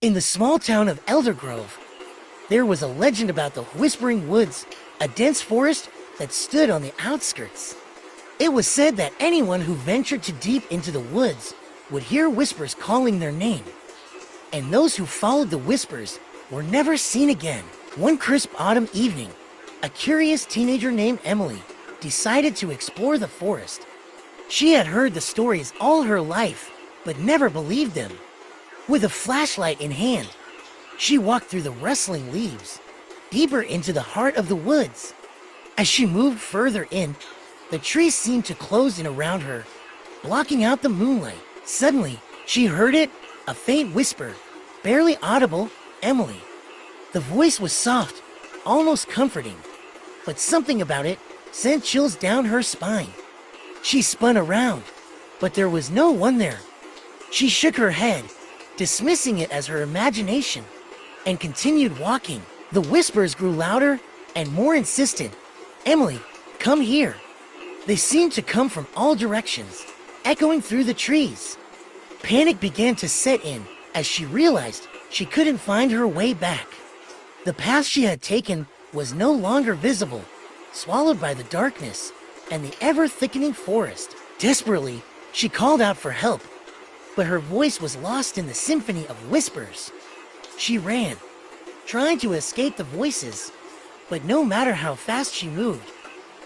In the small town of Eldergrove, there was a legend about the Whispering Woods, a dense forest that stood on the outskirts. It was said that anyone who ventured too deep into the woods would hear whispers calling their name, and those who followed the whispers were never seen again. One crisp autumn evening, a curious teenager named Emily decided to explore the forest. She had heard the stories all her life, but never believed them. With a flashlight in hand, she walked through the rustling leaves, deeper into the heart of the woods. As she moved further in, the trees seemed to close in around her, blocking out the moonlight. Suddenly, she heard it, a faint whisper, barely audible, "Emily." The voice was soft, almost comforting, but something about it sent chills down her spine. She spun around, but there was no one there. She shook her head, dismissing it as her imagination, and continued walking. The whispers grew louder and more insistent. "Emily, come here." They seemed to come from all directions, echoing through the trees. Panic began to set in as she realized she couldn't find her way back. The path she had taken was no longer visible, swallowed by the darkness and the ever-thickening forest. Desperately, she called out for help, but her voice was lost in the symphony of whispers. She ran, trying to escape the voices, but no matter how fast she moved,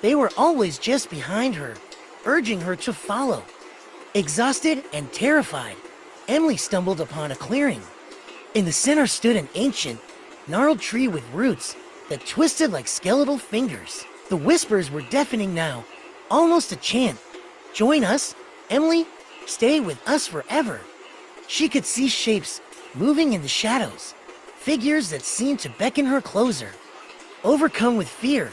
they were always just behind her, urging her to follow. Exhausted and terrified, Emily stumbled upon a clearing. In the center stood an ancient, gnarled tree with roots that twisted like skeletal fingers. The whispers were deafening now, almost a chant. "Join us, Emily, stay with us forever." She could see shapes moving in the shadows, figures that seemed to beckon her closer. Overcome with fear,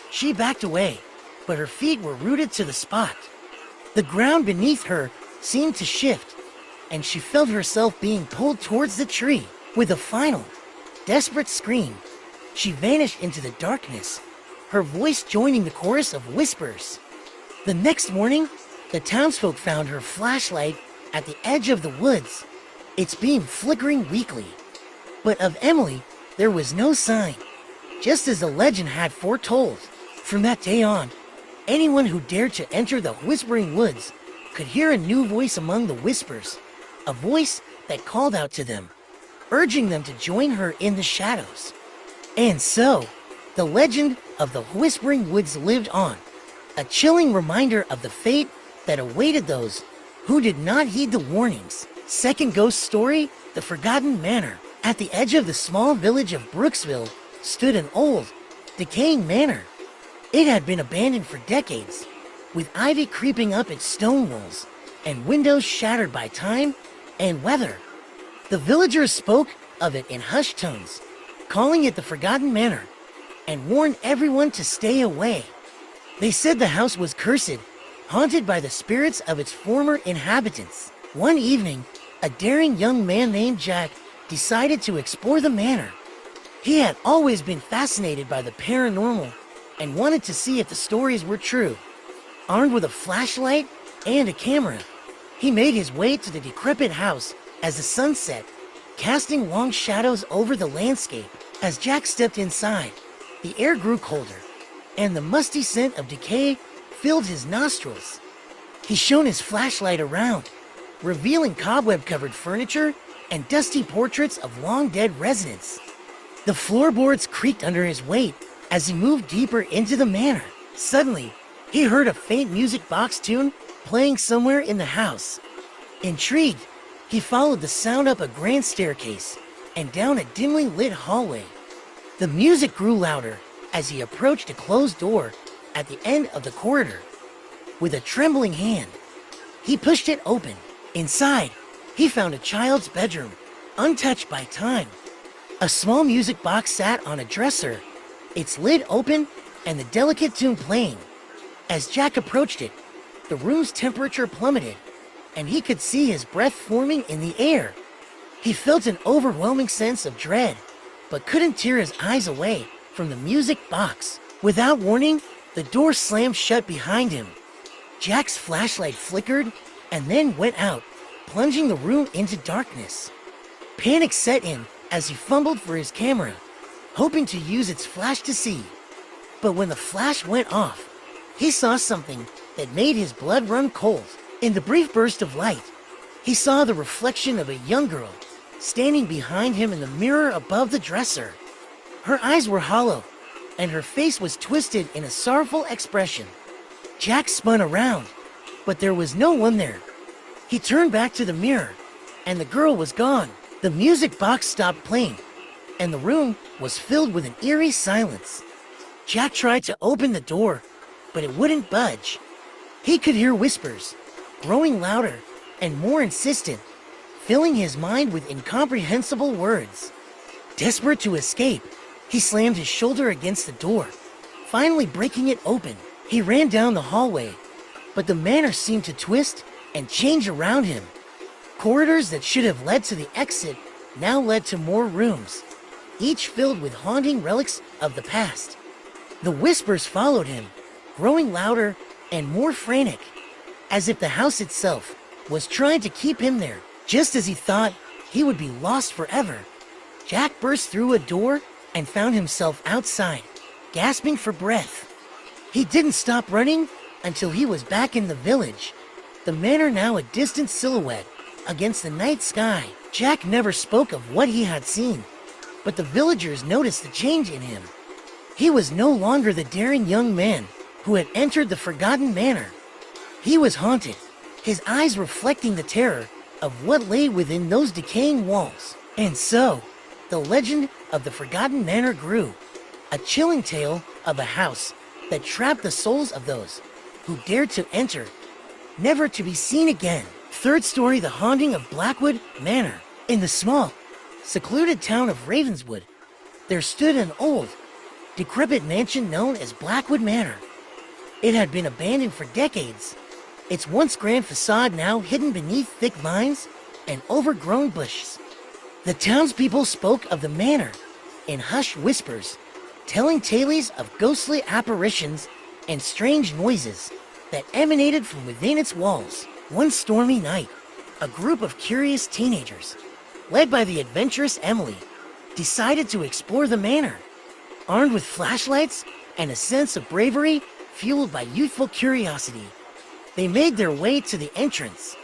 she backed away, but her feet were rooted to the spot. The ground beneath her seemed to shift, and she felt herself being pulled towards the tree. With a final, desperate scream, she vanished into the darkness, her voice joining the chorus of whispers. The next morning, the townsfolk found her flashlight at the edge of the woods, its beam flickering weakly. But of Emily, there was no sign, just as the legend had foretold. From that day on, anyone who dared to enter the Whispering Woods could hear a new voice among the whispers, a voice that called out to them, urging them to join her in the shadows. And so, the legend of the Whispering Woods lived on, a chilling reminder of the fate that awaited those who did not heed the warnings. Second ghost story, The Forgotten Manor. At the edge of the small village of Brooksville stood an old, decaying manor. It had been abandoned for decades, with ivy creeping up its stone walls and windows shattered by time and weather. The villagers spoke of it in hushed tones, calling it the Forgotten Manor, and warned everyone to stay away. They said the house was cursed, haunted by the spirits of its former inhabitants. One evening, a daring young man named Jack decided to explore the manor. He had always been fascinated by the paranormal and wanted to see if the stories were true. Armed with a flashlight and a camera, he made his way to the decrepit house as the sun set, casting long shadows over the landscape. As Jack stepped inside, the air grew colder, and the musty scent of decay filled his nostrils. He shone his flashlight around, revealing cobweb-covered furniture and dusty portraits of long-dead residents. The floorboards creaked under his weight as he moved deeper into the manor. Suddenly, he heard a faint music box tune playing somewhere in the house. Intrigued, he followed the sound up a grand staircase and down a dimly lit hallway. The music grew louder as he approached a closed door at the end of the corridor. With a trembling hand, he pushed it open. Inside, he found a child's bedroom, untouched by time. A small music box sat on a dresser, its lid open and the delicate tune playing. As Jack approached it, the room's temperature plummeted, and he could see his breath forming in the air. He felt an overwhelming sense of dread, but couldn't tear his eyes away from the music box. Without warning, the door slammed shut behind him. Jack's flashlight flickered and then went out, plunging the room into darkness. Panic set in as he fumbled for his camera, hoping to use its flash to see. But when the flash went off, he saw something that made his blood run cold. In the brief burst of light, he saw the reflection of a young girl standing behind him in the mirror above the dresser. Her eyes were hollow, and her face was twisted in a sorrowful expression. Jack spun around, but there was no one there. He turned back to the mirror, and the girl was gone. The music box stopped playing, and the room was filled with an eerie silence. Jack tried to open the door, but it wouldn't budge. He could hear whispers, growing louder and more insistent, filling his mind with incomprehensible words. Desperate to escape, he slammed his shoulder against the door, finally breaking it open. He ran down the hallway, but the manor seemed to twist and change around him. Corridors that should have led to the exit now led to more rooms, each filled with haunting relics of the past. The whispers followed him, growing louder and more frantic, as if the house itself was trying to keep him there. Just as he thought he would be lost forever, Jack burst through a door and found himself outside, gasping for breath. He didn't stop running until he was back in the village, the manor now a distant silhouette against the night sky. Jack never spoke of what he had seen, but the villagers noticed the change in him. He was no longer the daring young man who had entered the Forgotten Manor. He was haunted, his eyes reflecting the terror of what lay within those decaying walls. And so, the legend of the Forgotten Manor grew, a chilling tale of a house that trapped the souls of those who dared to enter, never to be seen again. Third story, The Haunting of Blackwood Manor. In the small, secluded town of Ravenswood, there stood an old, decrepit mansion known as Blackwood Manor. It had been abandoned for decades, its once grand facade now hidden beneath thick vines and overgrown bushes. The townspeople spoke of the manor in hushed whispers, telling tales of ghostly apparitions and strange noises that emanated from within its walls. One stormy night, a group of curious teenagers, led by the adventurous Emily, decided to explore the manor. Armed with flashlights and a sense of bravery fueled by youthful curiosity, they made their way to the entrance.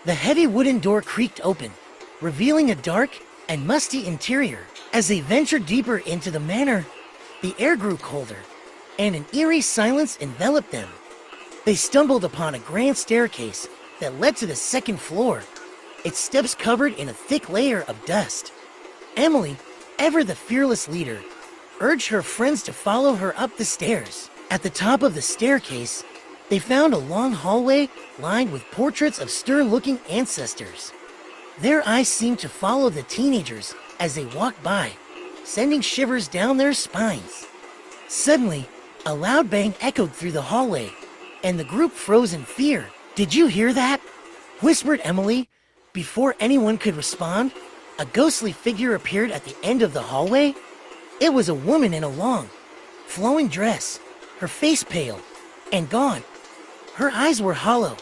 The heavy wooden door creaked open, revealing a dark and musty interior. As they ventured deeper into the manor, the air grew colder, and an eerie silence enveloped them. They stumbled upon a grand staircase that led to the second floor, its steps covered in a thick layer of dust. Emily, ever the fearless leader, urged her friends to follow her up the stairs. At the top of the staircase, they found a long hallway lined with portraits of stern-looking ancestors. Their eyes seemed to follow the teenagers as they walked by, sending shivers down their spines. Suddenly, a loud bang echoed through the hallway, and the group froze in fear. "Did you hear that?" whispered Emily. Before anyone could respond, a ghostly figure appeared at the end of the hallway. It was a woman in a long, flowing dress, her face pale and gone. Her eyes were hollow,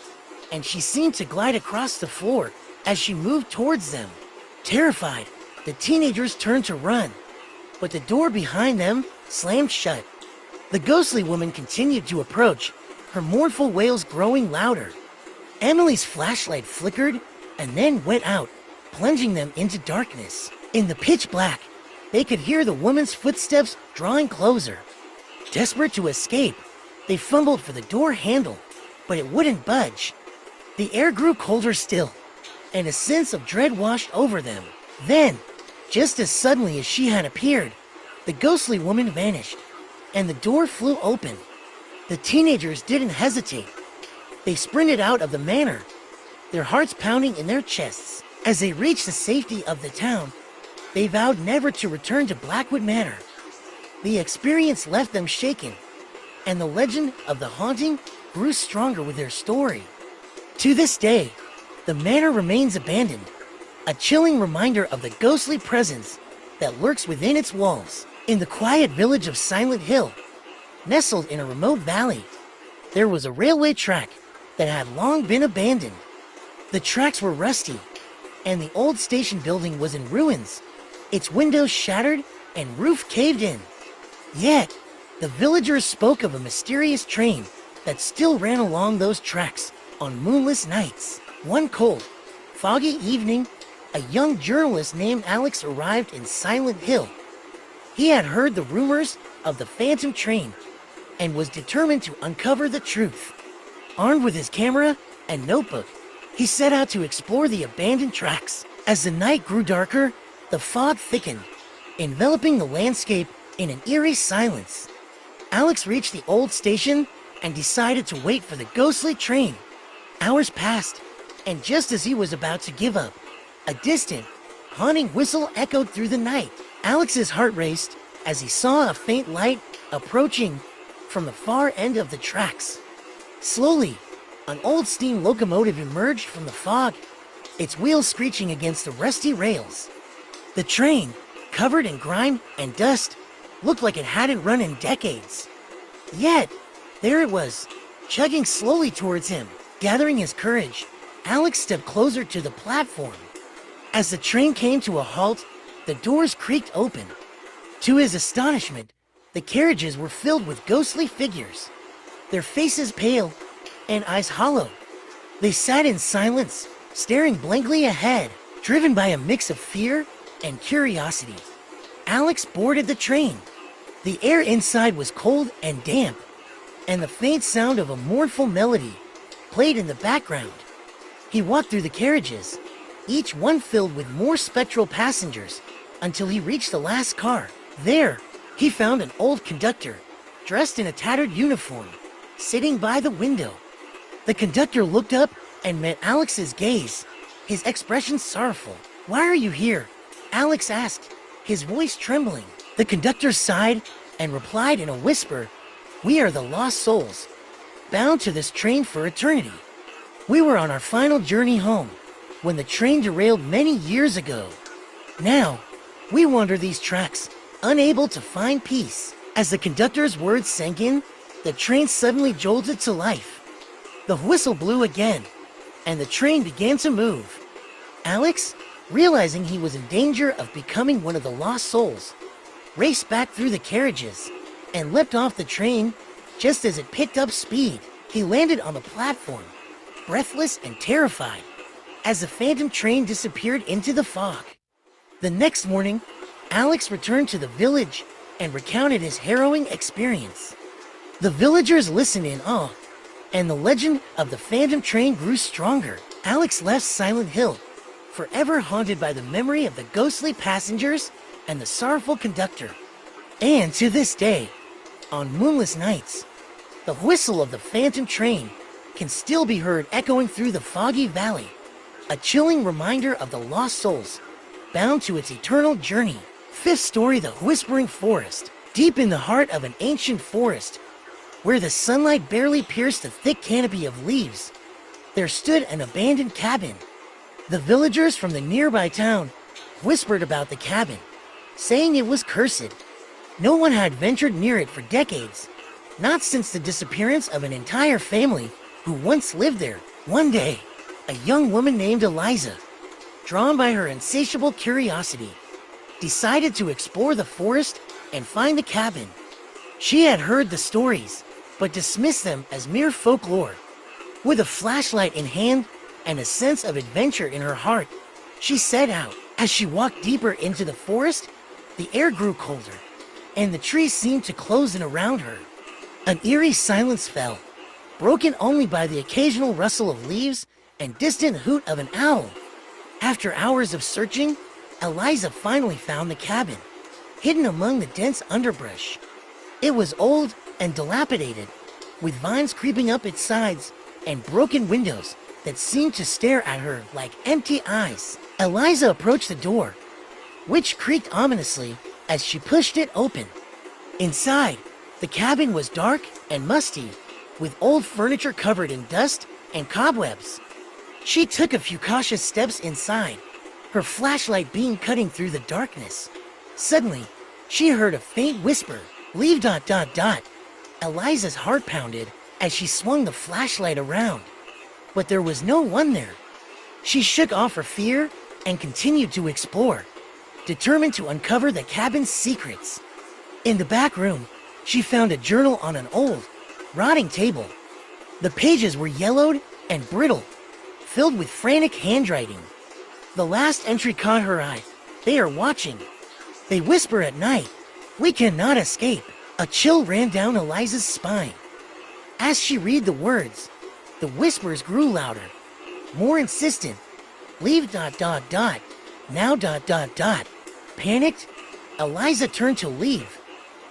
and she seemed to glide across the floor as she moved towards them. Terrified, the teenagers turned to run, but the door behind them slammed shut. The ghostly woman continued to approach, her mournful wails growing louder. Emily's flashlight flickered and then went out, plunging them into darkness. In the pitch black, they could hear the woman's footsteps drawing closer. Desperate to escape, they fumbled for the door handle, but it wouldn't budge. The air grew colder still, and a sense of dread washed over them. Then, just as suddenly as she had appeared, the ghostly woman vanished, and the door flew open. The teenagers didn't hesitate. They sprinted out of the manor, their hearts pounding in their chests. As they reached the safety of the town, they vowed never to return to Blackwood Manor. The experience left them shaken, and the legend of the haunting grew stronger with their story. To this day, the manor remains abandoned, a chilling reminder of the ghostly presence that lurks within its walls. In the quiet village of Silent Hill, nestled in a remote valley, there was a railway track that had long been abandoned. The tracks were rusty, and the old station building was in ruins, its windows shattered and roof caved in. Yet, the villagers spoke of a mysterious train that still ran along those tracks on moonless nights. One cold, foggy evening, a young journalist named Alex arrived in Silent Hill. He had heard the rumors of the phantom train and was determined to uncover the truth. Armed with his camera and notebook, he set out to explore the abandoned tracks. As the night grew darker, the fog thickened, enveloping the landscape in an eerie silence. Alex reached the old station and decided to wait for the ghostly train. Hours passed, and just as he was about to give up, a distant, haunting whistle echoed through the night. Alex's heart raced as he saw a faint light approaching from the far end of the tracks. Slowly, an old steam locomotive emerged from the fog, its wheels screeching against the rusty rails. The train, covered in grime and dust, looked like it hadn't run in decades. Yet, there it was, chugging slowly towards him. Gathering his courage, Alex stepped closer to the platform. As the train came to a halt, the doors creaked open. To his astonishment, the carriages were filled with ghostly figures, their faces pale and eyes hollow. They sat in silence, staring blankly ahead, driven by a mix of fear and curiosity. Alex boarded the train. The air inside was cold and damp, and the faint sound of a mournful melody played in the background. He walked through the carriages, each one filled with more spectral passengers, until he reached the last car. There, he found an old conductor, dressed in a tattered uniform, sitting by the window. The conductor looked up and met Alex's gaze, his expression sorrowful. "Why are you here?" Alex asked, his voice trembling. The conductor sighed and replied in a whisper, "We are the lost souls, bound to this train for eternity. We were on our final journey home when the train derailed many years ago. Now, we wander these tracks, unable to find peace." As the conductor's words sank in, the train suddenly jolted to life. The whistle blew again, and the train began to move. Alex, realizing he was in danger of becoming one of the lost souls, raced back through the carriages and leapt off the train just as it picked up speed. He landed on the platform, breathless and terrified, as the phantom train disappeared into the fog. The next morning, Alex returned to the village and recounted his harrowing experience. The villagers listened in awe, and the legend of the phantom train grew stronger. Alex left Silent Hill, forever haunted by the memory of the ghostly passengers and the sorrowful conductor. And to this day, on moonless nights, the whistle of the phantom train can still be heard echoing through the foggy valley, a chilling reminder of the lost souls bound to its eternal journey. Fifth story: The Whispering Forest. Deep in the heart of an ancient forest, where the sunlight barely pierced the thick canopy of leaves, there stood an abandoned cabin. The villagers from the nearby town whispered about the cabin, saying it was cursed. No one had ventured near it for decades, not since the disappearance of an entire family who once lived there. One day, a young woman named Eliza, drawn by her insatiable curiosity, decided to explore the forest and find the cabin. She had heard the stories, but dismissed them as mere folklore. With a flashlight in hand and a sense of adventure in her heart, she set out. As she walked deeper into the forest, the air grew colder, and the trees seemed to close in around her. An eerie silence fell, broken only by the occasional rustle of leaves and distant hoot of an owl. After hours of searching, Eliza finally found the cabin, hidden among the dense underbrush. It was old and dilapidated, with vines creeping up its sides and broken windows that seemed to stare at her like empty eyes. Eliza approached the door, which creaked ominously as she pushed it open. Inside, the cabin was dark and musty, with old furniture covered in dust and cobwebs. She took a few cautious steps inside, her flashlight beam cutting through the darkness. Suddenly, she heard a faint whisper, "Leave ... Eliza's heart pounded as she swung the flashlight around, but there was no one there. She shook off her fear and continued to explore, determined to uncover the cabin's secrets. In the back room, she found a journal on an old, rotting table. The pages were yellowed and brittle, filled with frantic handwriting. The last entry caught her eye. They are watching. They whisper at night. We cannot escape. A chill ran down Eliza's spine. As she read the words, the whispers grew louder, more insistent. Leave ... Now ... Panicked, Eliza turned to leave,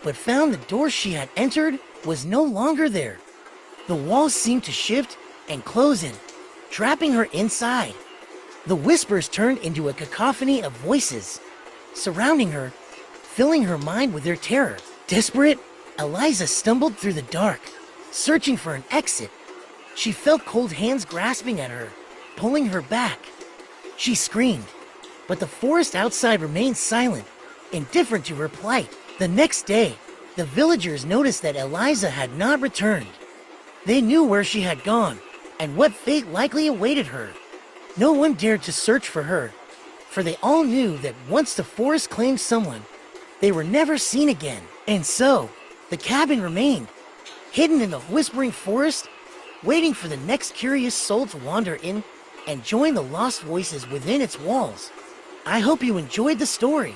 but found the door she had entered was no longer there. The walls seemed to shift and close in, trapping her inside. The whispers turned into a cacophony of voices, surrounding her, filling her mind with their terror. Desperate, Eliza stumbled through the dark, searching for an exit. She felt cold hands grasping at her, pulling her back. She screamed, but the forest outside remained silent, indifferent to her plight. The next day, the villagers noticed that Eliza had not returned. They knew where she had gone and what fate likely awaited her. No one dared to search for her, for they all knew that once the forest claimed someone, they were never seen again. And so, the cabin remained, hidden in the whispering forest, waiting for the next curious soul to wander in and join the lost voices within its walls. I hope you enjoyed the story.